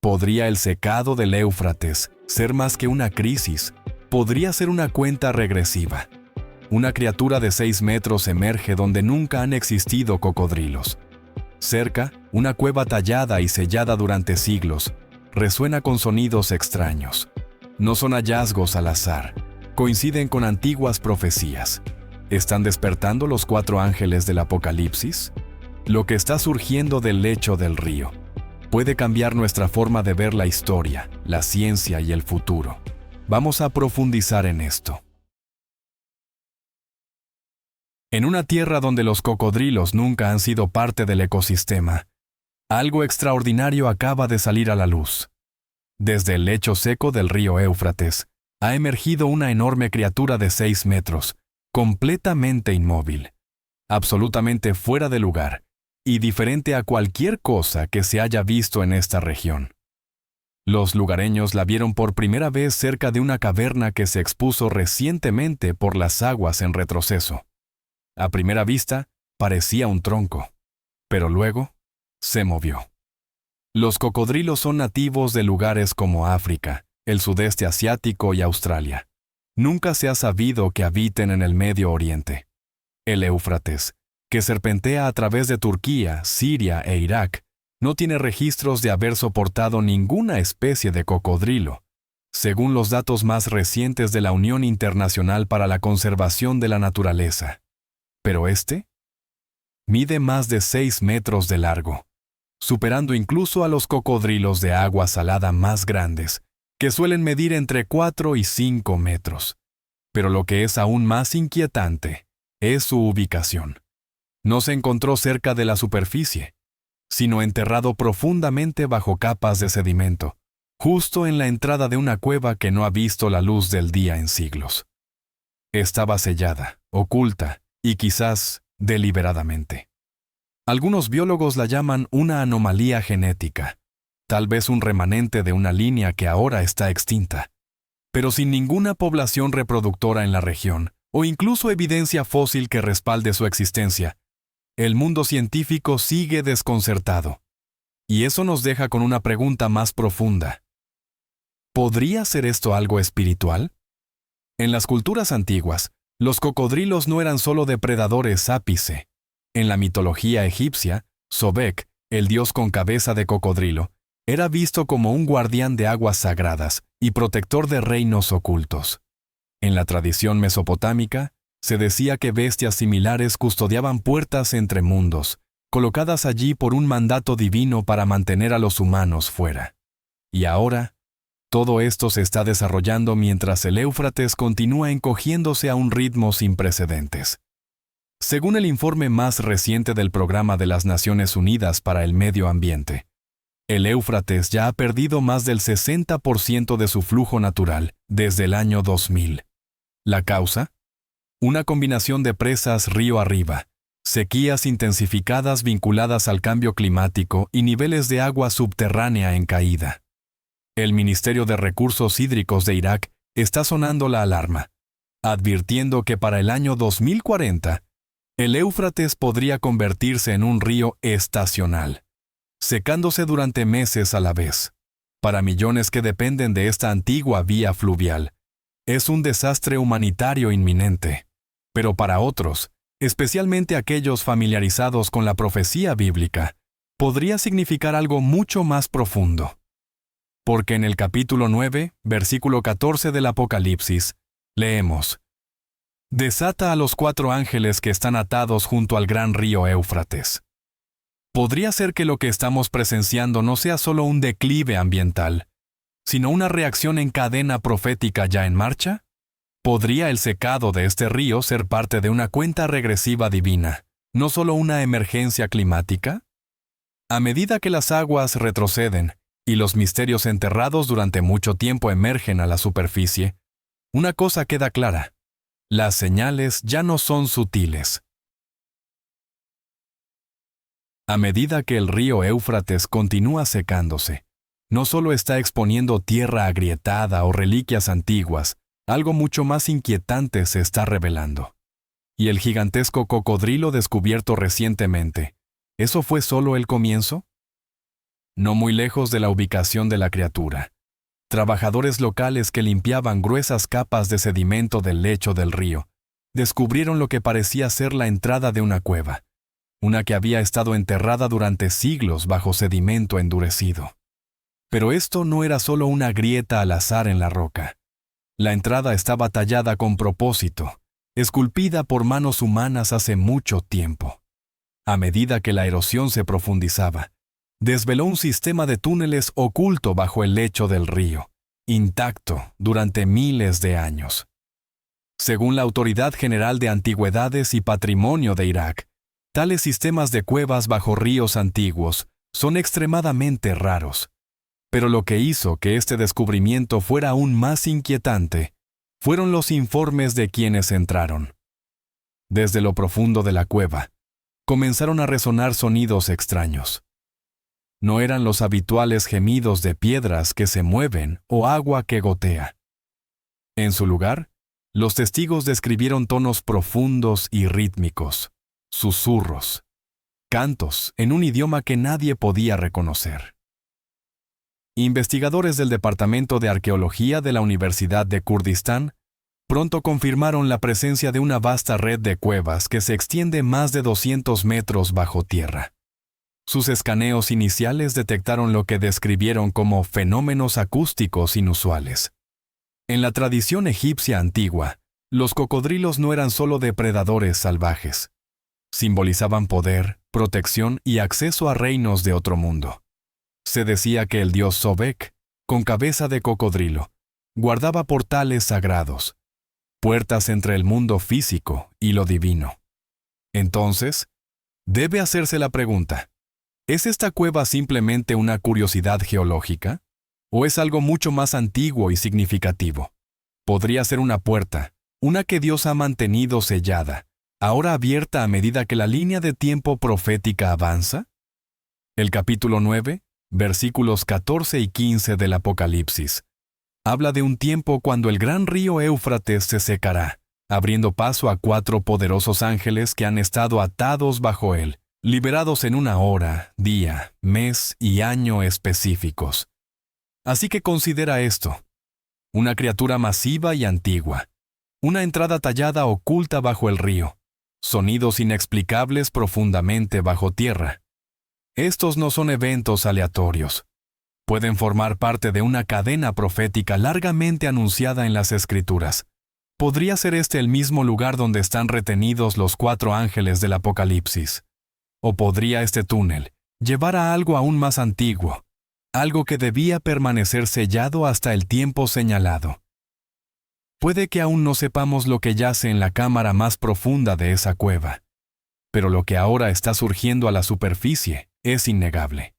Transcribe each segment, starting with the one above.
¿Podría el secado del Éufrates ser más que una crisis? Podría ser una cuenta regresiva. Una criatura de 6 metros emerge donde nunca han existido cocodrilos. Cerca, una cueva tallada y sellada durante siglos resuena con sonidos extraños. No son hallazgos al azar, coinciden con antiguas profecías. ¿Están despertando los 4 ángeles del Apocalipsis? Lo que está surgiendo del lecho del río puede cambiar nuestra forma de ver la historia, la ciencia y el futuro. Vamos a profundizar en esto. En una tierra donde los cocodrilos nunca han sido parte del ecosistema, algo extraordinario acaba de salir a la luz. Desde el lecho seco del río Éufrates, ha emergido una enorme criatura de 6 metros, completamente inmóvil, absolutamente fuera de lugar, y diferente a cualquier cosa que se haya visto en esta región. Los lugareños la vieron por primera vez cerca de una caverna que se expuso recientemente por las aguas en retroceso. A primera vista, parecía un tronco, pero luego se movió. Los cocodrilos son nativos de lugares como África, el sudeste asiático y Australia. Nunca se ha sabido que habiten en el Medio Oriente. El Éufrates, que serpentea a través de Turquía, Siria e Irak, no tiene registros de haber soportado ninguna especie de cocodrilo, según los datos más recientes de la Unión Internacional para la Conservación de la Naturaleza. Pero este mide más de 6 metros de largo, superando incluso a los cocodrilos de agua salada más grandes, que suelen medir entre 4 y 5 metros. Pero lo que es aún más inquietante es su ubicación. No se encontró cerca de la superficie, sino enterrado profundamente bajo capas de sedimento, justo en la entrada de una cueva que no ha visto la luz del día en siglos. Estaba sellada, oculta y quizás deliberadamente. Algunos biólogos la llaman una anomalía genética, tal vez un remanente de una línea que ahora está extinta, pero sin ninguna población reproductora en la región, o incluso evidencia fósil que respalde su existencia. El mundo científico sigue desconcertado. Y eso nos deja con una pregunta más profunda. ¿Podría ser esto algo espiritual? En las culturas antiguas, los cocodrilos no eran solo depredadores ápice. En la mitología egipcia, Sobek, el dios con cabeza de cocodrilo, era visto como un guardián de aguas sagradas y protector de reinos ocultos. En la tradición mesopotámica, se decía que bestias similares custodiaban puertas entre mundos, colocadas allí por un mandato divino para mantener a los humanos fuera. Y ahora, todo esto se está desarrollando mientras el Éufrates continúa encogiéndose a un ritmo sin precedentes. Según el informe más reciente del Programa de las Naciones Unidas para el Medio Ambiente, el Éufrates ya ha perdido más del 60% de su flujo natural desde el año 2000. ¿La causa? Una combinación de presas río arriba, sequías intensificadas vinculadas al cambio climático y niveles de agua subterránea en caída. El Ministerio de Recursos Hídricos de Irak está sonando la alarma, advirtiendo que para el año 2040, el Éufrates podría convertirse en un río estacional, secándose durante meses a la vez. Para millones que dependen de esta antigua vía fluvial, es un desastre humanitario inminente. Pero para otros, especialmente aquellos familiarizados con la profecía bíblica, podría significar algo mucho más profundo. Porque en el capítulo 9, versículo 14 del Apocalipsis, leemos: «Desata a los 4 ángeles que están atados junto al gran río Éufrates». ¿Podría ser que lo que estamos presenciando no sea solo un declive ambiental, sino una reacción en cadena profética ya en marcha? ¿Podría el secado de este río ser parte de una cuenta regresiva divina, no solo una emergencia climática? A medida que las aguas retroceden y los misterios enterrados durante mucho tiempo emergen a la superficie, una cosa queda clara: las señales ya no son sutiles. A medida que el río Éufrates continúa secándose, no solo está exponiendo tierra agrietada o reliquias antiguas, algo mucho más inquietante se está revelando. ¿Y el gigantesco cocodrilo descubierto recientemente, eso fue solo el comienzo? no muy lejos de la ubicación de la criatura. Trabajadores locales que limpiaban gruesas capas de sedimento del lecho del río descubrieron lo que parecía ser la entrada de una cueva, una que había estado enterrada durante siglos bajo sedimento endurecido. Pero esto no era solo una grieta al azar en la roca. La entrada estaba tallada con propósito, esculpida por manos humanas hace mucho tiempo. A medida que la erosión se profundizaba, desveló un sistema de túneles oculto bajo el lecho del río, intacto durante miles de años. Según la Autoridad General de Antigüedades y Patrimonio de Irak, tales sistemas de cuevas bajo ríos antiguos son extremadamente raros. Pero lo que hizo que este descubrimiento fuera aún más inquietante fueron los informes de quienes entraron. Desde lo profundo de la cueva, comenzaron a resonar sonidos extraños. No eran los habituales gemidos de piedras que se mueven o agua que gotea. En su lugar, los testigos describieron tonos profundos y rítmicos, susurros, cantos en un idioma que nadie podía reconocer. Investigadores del Departamento de Arqueología de la Universidad de Kurdistán pronto confirmaron la presencia de una vasta red de cuevas que se extiende más de 200 metros bajo tierra. Sus escaneos iniciales detectaron lo que describieron como fenómenos acústicos inusuales. En la tradición egipcia antigua, los cocodrilos no eran solo depredadores salvajes. Simbolizaban poder, protección y acceso a reinos de otro mundo. Se decía que el dios Sobek, con cabeza de cocodrilo, guardaba portales sagrados, puertas entre el mundo físico y lo divino. Entonces, debe hacerse la pregunta, ¿es esta cueva simplemente una curiosidad geológica? ¿O es algo mucho más antiguo y significativo? Podría ser una puerta, una que Dios ha mantenido sellada, ahora abierta a medida que la línea de tiempo profética avanza. El capítulo 9, versículos 14 y 15 del Apocalipsis, habla de un tiempo cuando el gran río Éufrates se secará, abriendo paso a 4 poderosos ángeles que han estado atados bajo él, liberados en una hora, día, mes y año específicos. Así que considera esto: una criatura masiva y antigua, una entrada tallada oculta bajo el río, sonidos inexplicables profundamente bajo tierra. Estos no son eventos aleatorios. Pueden formar parte de una cadena profética largamente anunciada en las Escrituras. ¿Podría ser este el mismo lugar donde están retenidos los 4 ángeles del Apocalipsis? ¿O podría este túnel llevar a algo aún más antiguo, algo que debía permanecer sellado hasta el tiempo señalado? Puede que aún no sepamos lo que yace en la cámara más profunda de esa cueva, pero lo que ahora está surgiendo a la superficie es innegable.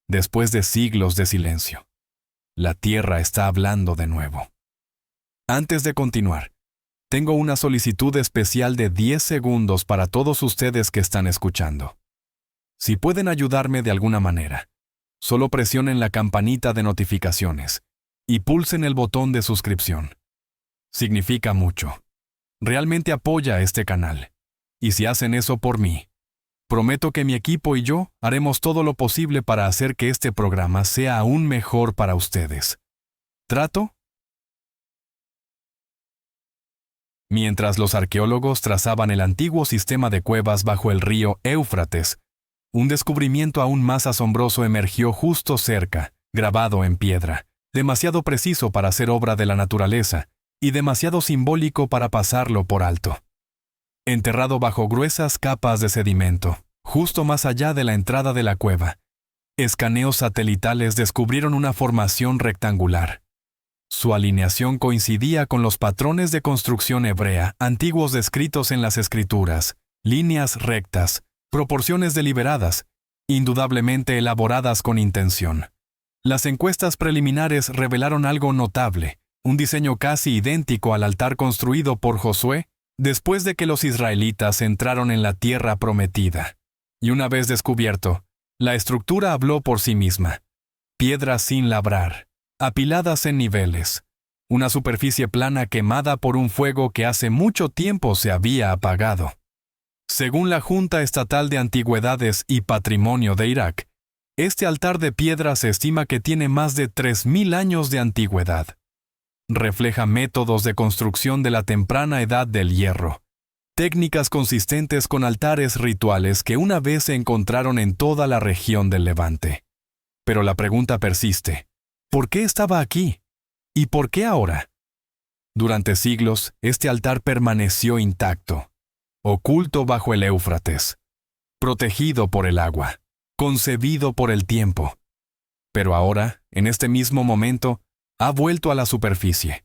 Después de siglos de silencio, la Tierra está hablando de nuevo. Antes de continuar, tengo una solicitud especial de 10 segundos para todos ustedes que están escuchando. Si pueden ayudarme de alguna manera, solo presionen la campanita de notificaciones y pulsen el botón de suscripción. Significa mucho. Realmente apoya a este canal. Y si hacen eso por mí, prometo que mi equipo y yo haremos todo lo posible para hacer que este programa sea aún mejor para ustedes. ¿Trato? Mientras los arqueólogos trazaban el antiguo sistema de cuevas bajo el río Éufrates, un descubrimiento aún más asombroso emergió justo cerca, grabado en piedra, demasiado preciso para ser obra de la naturaleza y demasiado simbólico para pasarlo por alto. Enterrado bajo gruesas capas de sedimento, justo más allá de la entrada de la cueva, escaneos satelitales descubrieron una formación rectangular. Su alineación coincidía con los patrones de construcción hebrea antiguos descritos en las Escrituras: líneas rectas, proporciones deliberadas, indudablemente elaboradas con intención. Las encuestas preliminares revelaron algo notable: un diseño casi idéntico al altar construido por Josué después de que los israelitas entraron en la tierra prometida. Y una vez descubierto, la estructura habló por sí misma. Piedras sin labrar, apiladas en niveles, una superficie plana quemada por un fuego que hace mucho tiempo se había apagado. Según la Junta Estatal de Antigüedades y Patrimonio de Irak, Este altar de piedra se estima que tiene más de 3000 años de antigüedad. Refleja métodos de construcción de la temprana edad del hierro, técnicas consistentes con altares rituales que una vez se encontraron en toda la región del Levante. Pero la pregunta persiste: ¿por qué estaba aquí? ¿Y por qué ahora? Durante siglos, este altar permaneció intacto, oculto bajo el Éufrates, protegido por el agua, concebido por el tiempo. Pero ahora, en este mismo momento, ha vuelto a la superficie.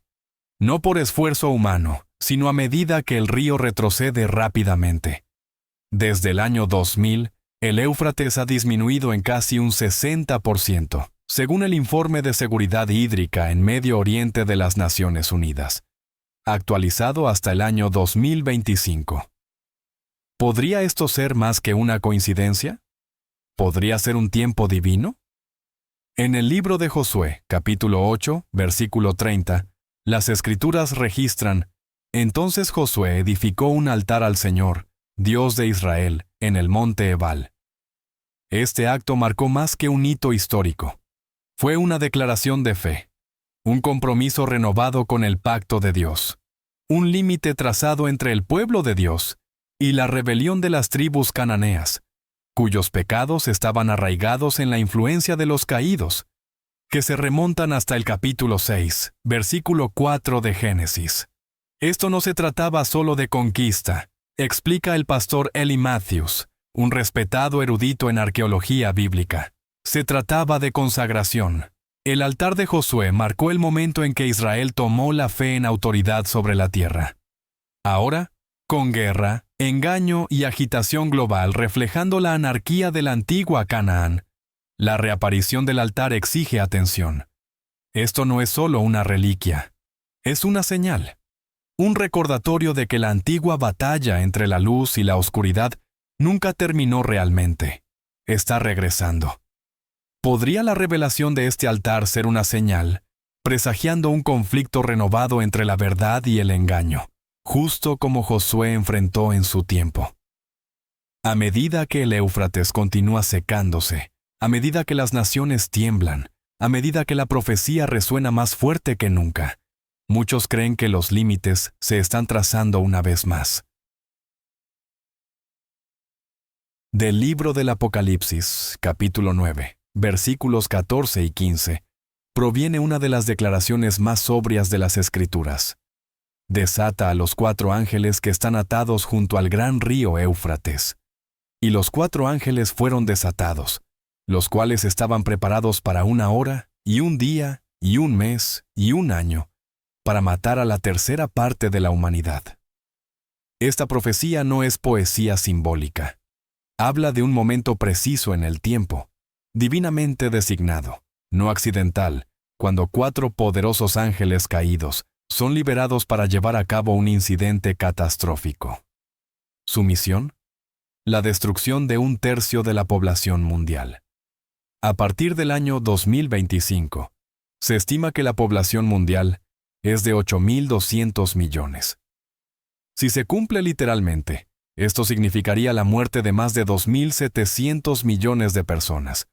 No por esfuerzo humano, sino a medida que el río retrocede rápidamente. Desde el año 2000, el Éufrates ha disminuido en casi un 60%, según el Informe de Seguridad Hídrica en Medio Oriente de las Naciones Unidas, actualizado hasta el año 2025. ¿Podría esto ser más que una coincidencia? ¿Podría ser un tiempo divino? En el libro de Josué, capítulo 8, versículo 30, las Escrituras registran: entonces Josué edificó un altar al Señor, Dios de Israel, en el monte Ebal. Este acto marcó más que un hito histórico. Fue una declaración de fe, un compromiso renovado con el pacto de Dios, un límite trazado entre el pueblo de Dios y la rebelión de las tribus cananeas, cuyos pecados estaban arraigados en la influencia de los caídos, que se remontan hasta el capítulo 6, versículo 4 de Génesis. Esto no se trataba solo de conquista, explica el pastor Eli Matthews, un respetado erudito en arqueología bíblica. Se trataba de consagración. El altar de Josué marcó el momento en que Israel tomó la fe en autoridad sobre la tierra. Ahora, con guerra, engaño y agitación global reflejando la anarquía de la antigua Canaán, la reaparición del altar exige atención. Esto no es solo una reliquia, es una señal, un recordatorio de que la antigua batalla entre la luz y la oscuridad nunca terminó realmente. Está regresando. ¿Podría la revelación de este altar ser una señal, presagiando un conflicto renovado entre la verdad y el engaño, justo como Josué enfrentó en su tiempo? A medida que el Éufrates continúa secándose, a medida que las naciones tiemblan, a medida que la profecía resuena más fuerte que nunca, muchos creen que los límites se están trazando una vez más. Del libro del Apocalipsis, capítulo 9, versículos 14 y 15, proviene una de las declaraciones más sobrias de las Escrituras. Desata a los 4 ángeles que están atados junto al gran río Éufrates. Y los 4 ángeles fueron desatados, los cuales estaban preparados para 1 hora, y 1 día, y 1 mes, y 1 año, para matar a la tercera parte de la humanidad. Esta profecía no es poesía simbólica. Habla de un momento preciso en el tiempo, divinamente designado, no accidental, cuando 4 poderosos ángeles caídos son liberados para llevar a cabo un incidente catastrófico. ¿Su misión? La destrucción de 1/3 de la población mundial. A partir del año 2025, se estima que la población mundial es de 8.200 millones. Si se cumple literalmente, esto significaría la muerte de más de 2.700 millones de personas,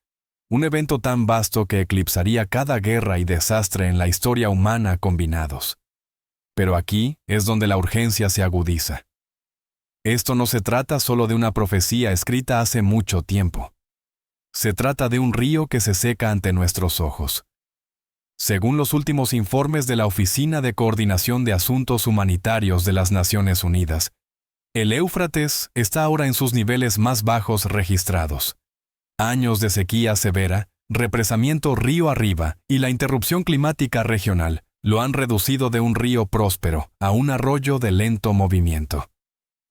un evento tan vasto que eclipsaría cada guerra y desastre en la historia humana combinados. Pero aquí es donde la urgencia se agudiza. Esto no se trata solo de una profecía escrita hace mucho tiempo. Se trata de un río que se seca ante nuestros ojos. Según los últimos informes de la Oficina de Coordinación de Asuntos Humanitarios de las Naciones Unidas, el Éufrates está ahora en sus niveles más bajos registrados. Años de sequía severa, represamiento río arriba y la interrupción climática regional lo han reducido de un río próspero a un arroyo de lento movimiento.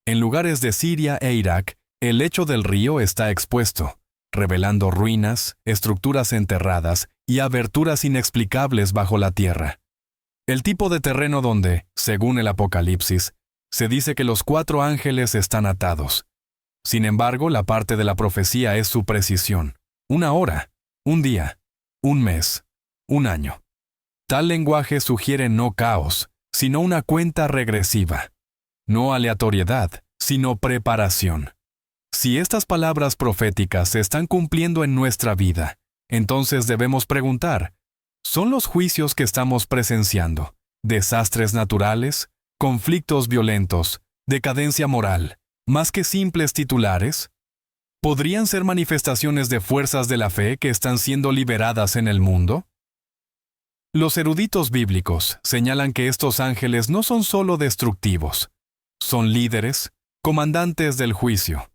En lugares de Siria e Irak, el lecho del río está expuesto, revelando ruinas, estructuras enterradas y aberturas inexplicables bajo la tierra. El tipo de terreno donde, según el Apocalipsis, se dice que los 4 ángeles están atados. Sin embargo, la parte de la profecía es su precisión. 1 hora, 1 día, 1 mes, 1 año. Tal lenguaje sugiere no caos, sino una cuenta regresiva. No aleatoriedad, sino preparación. Si estas palabras proféticas se están cumpliendo en nuestra vida, entonces debemos preguntar, ¿son los juicios que estamos presenciando desastres naturales, conflictos violentos, decadencia moral, más que simples titulares? ¿Podrían ser manifestaciones de fuerzas de la fe que están siendo liberadas en el mundo? Los eruditos bíblicos señalan que estos ángeles no son solo destructivos, son líderes, comandantes del juicio.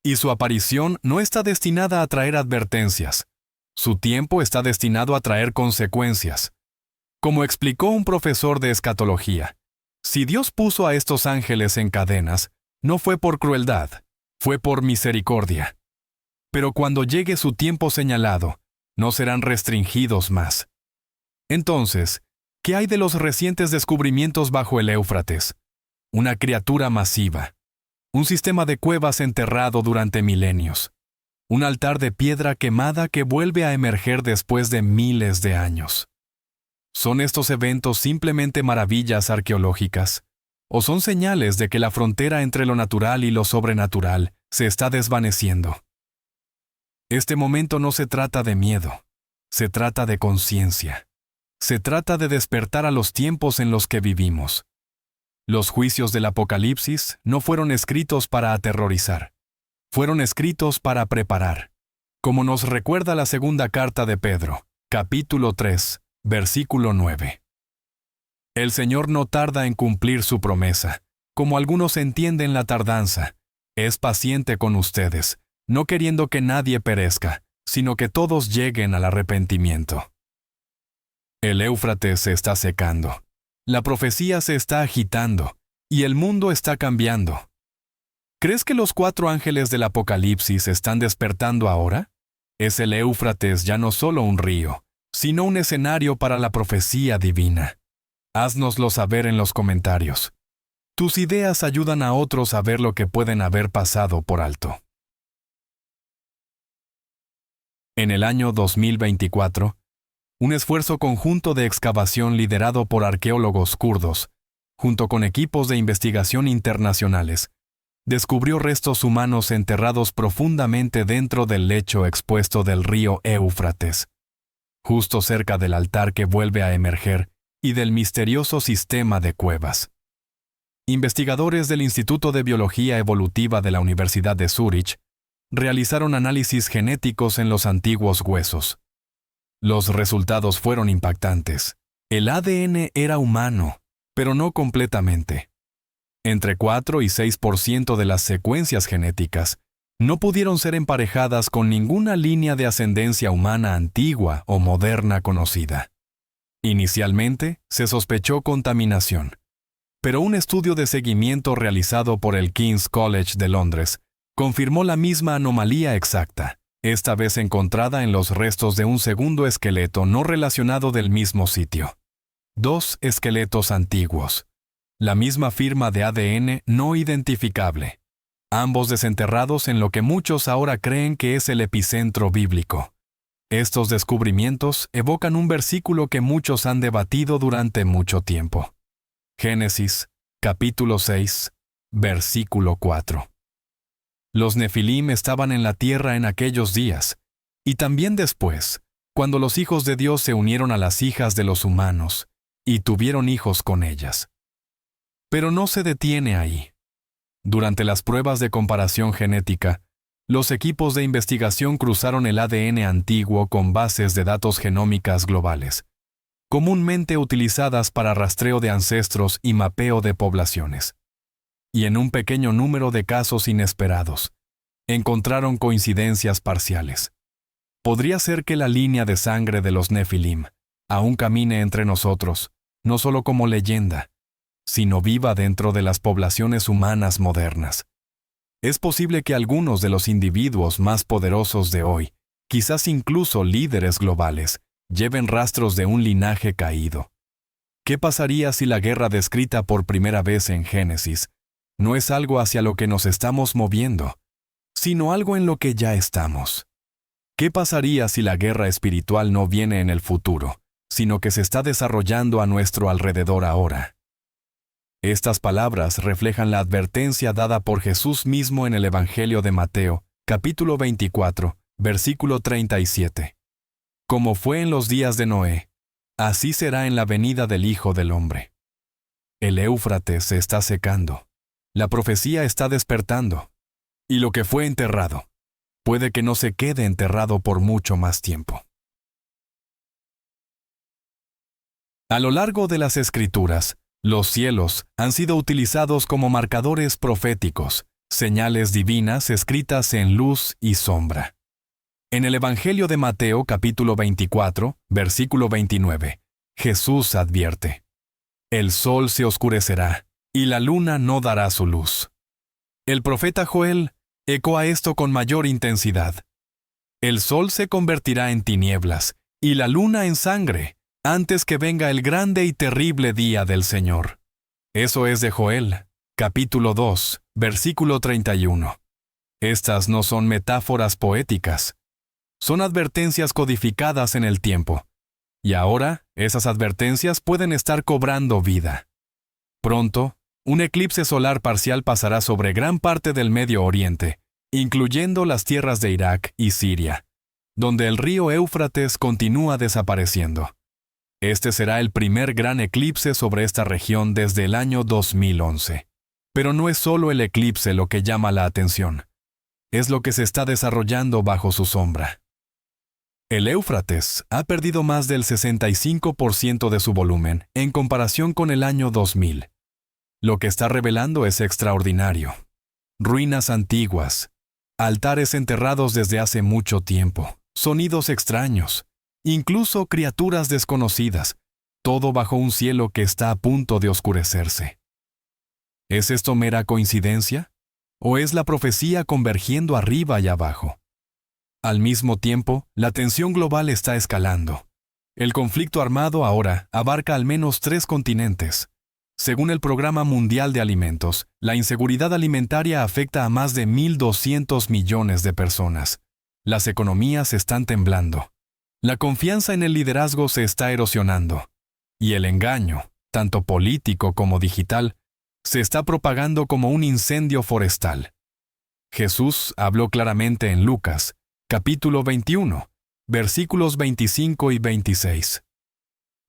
Y su aparición no está destinada a traer advertencias. Su tiempo está destinado a traer consecuencias. Como explicó un profesor de escatología, si Dios puso a estos ángeles en cadenas, no fue por crueldad, fue por misericordia. Pero cuando llegue su tiempo señalado, no serán restringidos más. Entonces, ¿qué hay de los recientes descubrimientos bajo el Éufrates? Una criatura masiva. Un sistema de cuevas enterrado durante milenios. Un altar de piedra quemada que vuelve a emerger después de miles de años. ¿Son estos eventos simplemente maravillas arqueológicas? ¿O son señales de que la frontera entre lo natural y lo sobrenatural se está desvaneciendo? Este momento no se trata de miedo, se trata de conciencia. Se trata de despertar a los tiempos en los que vivimos. Los juicios del Apocalipsis no fueron escritos para aterrorizar. Fueron escritos para preparar. Como nos recuerda la segunda carta de Pedro, capítulo 3, versículo 9. El Señor no tarda en cumplir su promesa, como algunos entienden la tardanza. Es paciente con ustedes, no queriendo que nadie perezca, sino que todos lleguen al arrepentimiento. El Éufrates se está secando. La profecía se está agitando, y el mundo está cambiando. ¿Crees que los 4 ángeles del Apocalipsis están despertando ahora? Es el Éufrates ya no solo un río, sino un escenario para la profecía divina. Haznoslo saber en los comentarios. Tus ideas ayudan a otros a ver lo que pueden haber pasado por alto. En el año 2024, un esfuerzo conjunto de excavación liderado por arqueólogos kurdos, junto con equipos de investigación internacionales, descubrió restos humanos enterrados profundamente dentro del lecho expuesto del río Éufrates, justo cerca del altar que vuelve a emerger y del misterioso sistema de cuevas. Investigadores del Instituto de Biología Evolutiva de la Universidad de Zúrich realizaron análisis genéticos en los antiguos huesos. Los resultados fueron impactantes. El ADN era humano, pero no completamente. Entre 4 y 6% de las secuencias genéticas no pudieron ser emparejadas con ninguna línea de ascendencia humana antigua o moderna conocida. Inicialmente, se sospechó contaminación, pero un estudio de seguimiento realizado por el King's College de Londres confirmó la misma anomalía exacta, esta vez encontrada en los restos de un segundo esqueleto no relacionado del mismo sitio. 2 esqueletos antiguos. La misma firma de ADN no identificable. Ambos desenterrados en lo que muchos ahora creen que es el epicentro bíblico. Estos descubrimientos evocan un versículo que muchos han debatido durante mucho tiempo. Génesis, capítulo 6, versículo 4. Los Nefilim estaban en la tierra en aquellos días, y también después, cuando los hijos de Dios se unieron a las hijas de los humanos, y tuvieron hijos con ellas. Pero no se detiene ahí. Durante las pruebas de comparación genética, los equipos de investigación cruzaron el ADN antiguo con bases de datos genómicas globales, comúnmente utilizadas para rastreo de ancestros y mapeo de poblaciones. Y en un pequeño número de casos inesperados, encontraron coincidencias parciales. Podría ser que la línea de sangre de los Nefilim aún camine entre nosotros, no solo como leyenda, sino viva dentro de las poblaciones humanas modernas. Es posible que algunos de los individuos más poderosos de hoy, quizás incluso líderes globales, lleven rastros de un linaje caído. ¿Qué pasaría si la guerra descrita por primera vez en Génesis no es algo hacia lo que nos estamos moviendo, sino algo en lo que ya estamos? ¿Qué pasaría si la guerra espiritual no viene en el futuro, sino que se está desarrollando a nuestro alrededor ahora? Estas palabras reflejan la advertencia dada por Jesús mismo en el Evangelio de Mateo, capítulo 24, versículo 37. Como fue en los días de Noé, así será en la venida del Hijo del Hombre. El Éufrates se está secando. La profecía está despertando. Y lo que fue enterrado, puede que no se quede enterrado por mucho más tiempo. A lo largo de las Escrituras, los cielos han sido utilizados como marcadores proféticos, señales divinas escritas en luz y sombra. En el Evangelio de Mateo capítulo 24, versículo 29, Jesús advierte: «El sol se oscurecerá, y la luna no dará su luz». El profeta Joel ecoa esto con mayor intensidad. «El sol se convertirá en tinieblas, y la luna en sangre, antes que venga el grande y terrible día del Señor». Eso es de Joel, capítulo 2, versículo 31. Estas no son metáforas poéticas. Son advertencias codificadas en el tiempo. Y ahora, esas advertencias pueden estar cobrando vida. Pronto, un eclipse solar parcial pasará sobre gran parte del Medio Oriente, incluyendo las tierras de Irak y Siria, donde el río Éufrates continúa desapareciendo. Este será el primer gran eclipse sobre esta región desde el año 2011. Pero no es solo el eclipse lo que llama la atención. Es lo que se está desarrollando bajo su sombra. El Éufrates ha perdido más del 65% de su volumen en comparación con el año 2000. Lo que está revelando es extraordinario. Ruinas antiguas, altares enterrados desde hace mucho tiempo, sonidos extraños, incluso criaturas desconocidas, todo bajo un cielo que está a punto de oscurecerse. ¿Es esto mera coincidencia? ¿O es la profecía convergiendo arriba y abajo? Al mismo tiempo, la tensión global está escalando. El conflicto armado ahora abarca al menos 3 continentes. Según el Programa Mundial de Alimentos, la inseguridad alimentaria afecta a más de 1.200 millones de personas. Las economías están temblando. La confianza en el liderazgo se está erosionando. Y el engaño, tanto político como digital, se está propagando como un incendio forestal. Jesús habló claramente en Lucas, capítulo 21, versículos 25 y 26.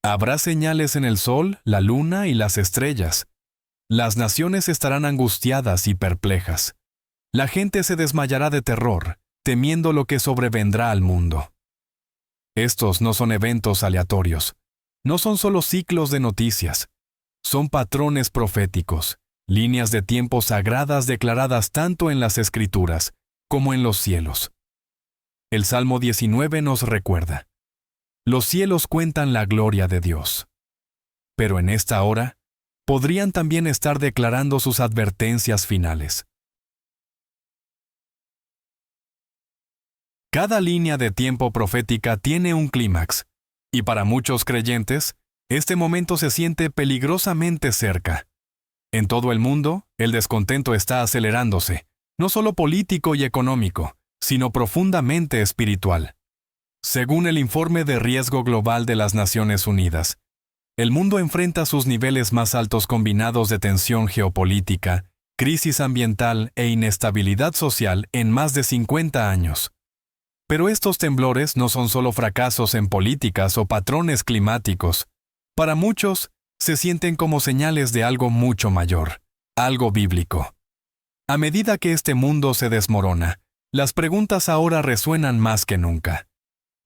Habrá señales en el sol, la luna y las estrellas. Las naciones estarán angustiadas y perplejas. La gente se desmayará de terror, temiendo lo que sobrevendrá al mundo. Estos no son eventos aleatorios. No son solo ciclos de noticias. Son patrones proféticos, líneas de tiempo sagradas declaradas tanto en las Escrituras como en los cielos. El Salmo 19 nos recuerda: los cielos cuentan la gloria de Dios. Pero en esta hora, podrían también estar declarando sus advertencias finales. Cada línea de tiempo profética tiene un clímax, y para muchos creyentes, este momento se siente peligrosamente cerca. En todo el mundo, el descontento está acelerándose, no solo político y económico, sino profundamente espiritual. Según el informe de riesgo global de las Naciones Unidas, el mundo enfrenta sus niveles más altos combinados de tensión geopolítica, crisis ambiental e inestabilidad social en más de 50 años. Pero estos temblores no son solo fracasos en políticas o patrones climáticos. Para muchos, se sienten como señales de algo mucho mayor, algo bíblico. A medida que este mundo se desmorona, las preguntas ahora resuenan más que nunca.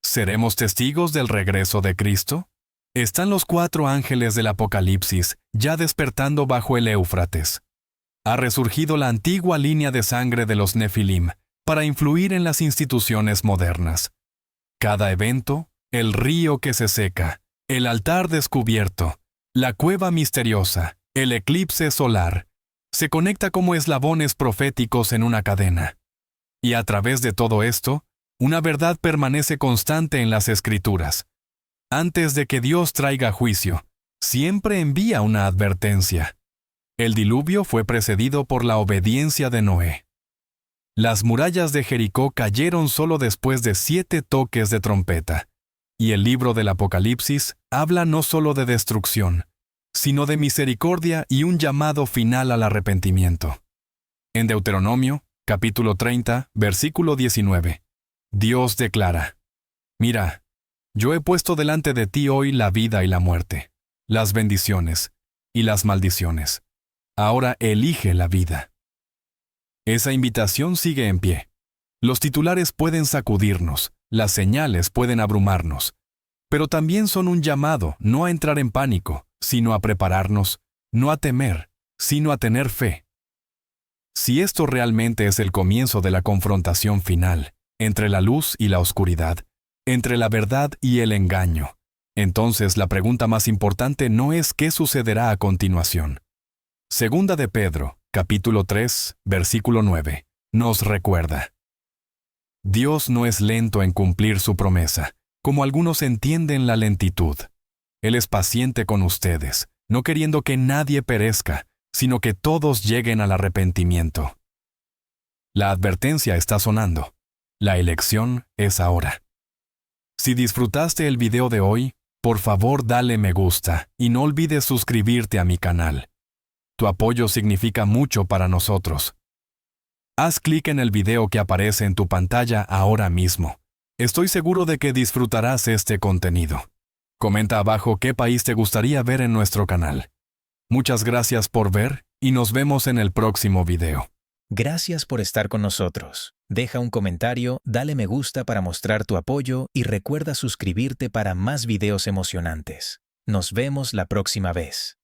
¿Seremos testigos del regreso de Cristo? ¿Están los 4 ángeles del Apocalipsis ya despertando bajo el Éufrates? ¿Ha resurgido la antigua línea de sangre de los Nefilim para influir en las instituciones modernas? Cada evento, el río que se seca, el altar descubierto, la cueva misteriosa, el eclipse solar, se conecta como eslabones proféticos en una cadena. Y a través de todo esto, una verdad permanece constante en las Escrituras. Antes de que Dios traiga juicio, siempre envía una advertencia. El diluvio fue precedido por la obediencia de Noé. Las murallas de Jericó cayeron solo después de 7 toques de trompeta. Y el libro del Apocalipsis habla no solo de destrucción, sino de misericordia y un llamado final al arrepentimiento. En Deuteronomio, capítulo 30, versículo 19, Dios declara: Mira, yo he puesto delante de ti hoy la vida y la muerte, las bendiciones y las maldiciones. Ahora elige la vida. Esa invitación sigue en pie. Los titulares pueden sacudirnos, las señales pueden abrumarnos, pero también son un llamado no a entrar en pánico, sino a prepararnos, no a temer, sino a tener fe. Si esto realmente es el comienzo de la confrontación final, entre la luz y la oscuridad, entre la verdad y el engaño, entonces la pregunta más importante no es qué sucederá a continuación. Segunda de Pedro, capítulo 3, versículo 9, nos recuerda: Dios no es lento en cumplir su promesa, como algunos entienden la lentitud. Él es paciente con ustedes, no queriendo que nadie perezca, sino que todos lleguen al arrepentimiento. La advertencia está sonando. La elección es ahora. Si disfrutaste el video de hoy, por favor dale me gusta y no olvides suscribirte a mi canal. Tu apoyo significa mucho para nosotros. Haz clic en el video que aparece en tu pantalla ahora mismo. Estoy seguro de que disfrutarás este contenido. Comenta abajo qué país te gustaría ver en nuestro canal. Muchas gracias por ver y nos vemos en el próximo video. Gracias por estar con nosotros. Deja un comentario, dale me gusta para mostrar tu apoyo y recuerda suscribirte para más videos emocionantes. Nos vemos la próxima vez.